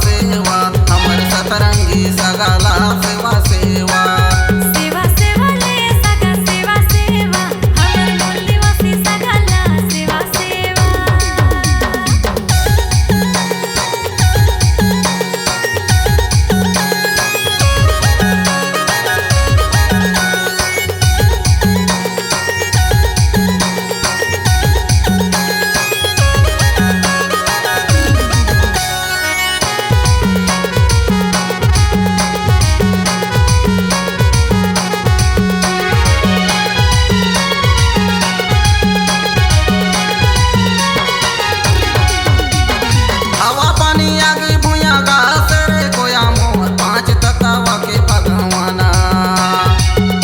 सेवा हमर सतरंगी सगाला सेवा सेवा सेवा सेवा ले सगा सेवा सेवा हमर मूल निवासी सगाला सेवा सेवा हवा पानी आगे भुया घास रे कोया मोर पांच तत्वा के भगवाना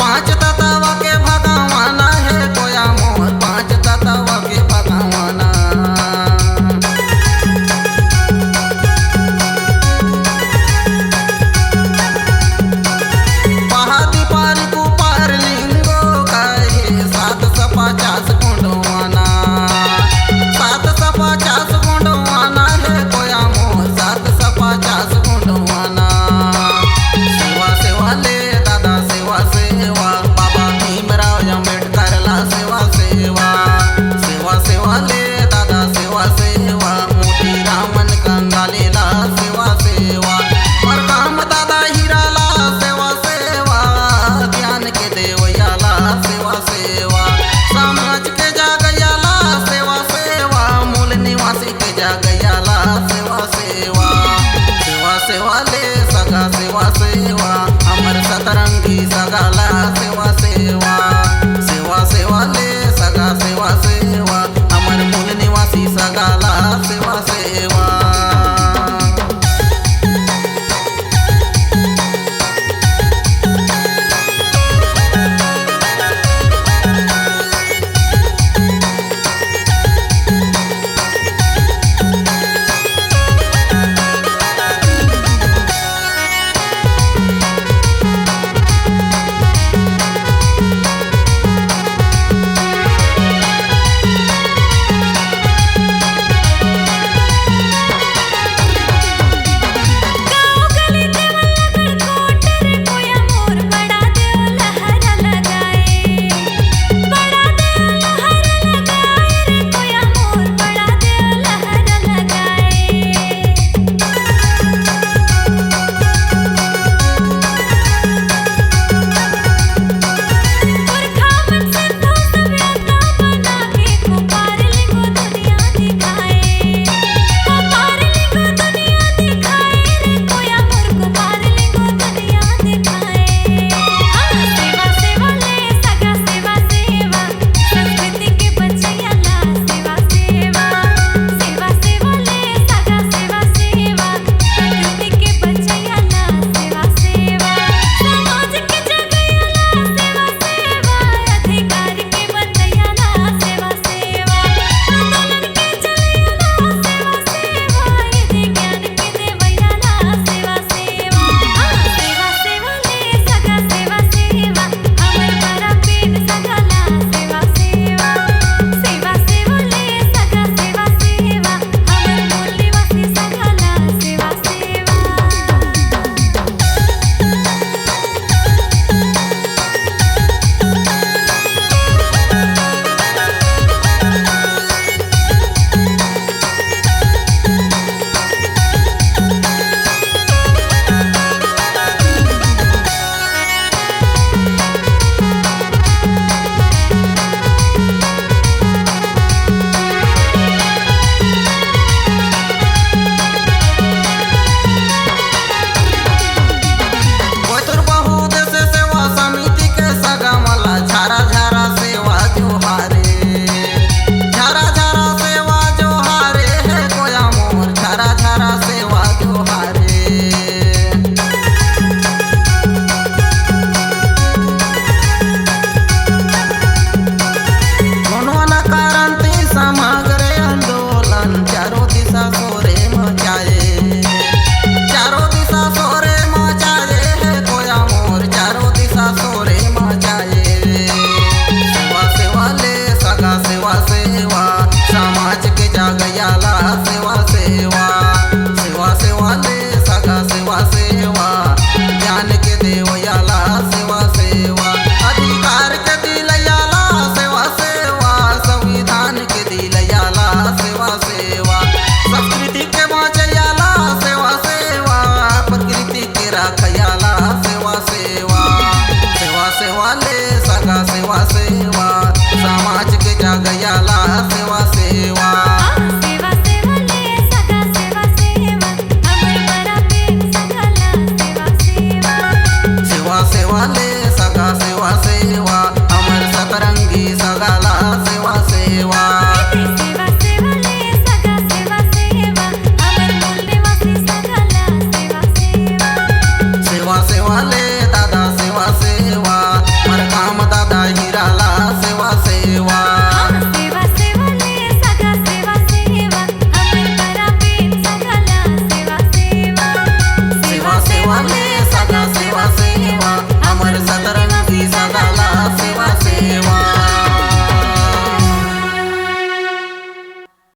पांच तत्वा के भगवाना है कोया मोर पांच तत्वा के भगवाना पहाड़ी पार कुपार लिंगो कहे 750 गुंडवाना 750 गुंडवाना है कोया मोर 750 गुंडवाना सेवा सेवा ले दादा सेवा सेवा बाबा भीमराव अम्बेडकर ला सेवा सेवा सेवा सेवा ले दादा सेवा सेवा मोती रामन कंगाले ला सेवा सेवा और काम दादा हीरा ला सेवा सेवा ज्ञान के देवया ला सेवा सेवा समाज के जागया ला सेवा सेवा मूल निवासी के जागया ला सेवा सेवा सेवा सेवा ले सगा सेवा सेवा हमर सतरंगी सगाला सेवा सेवा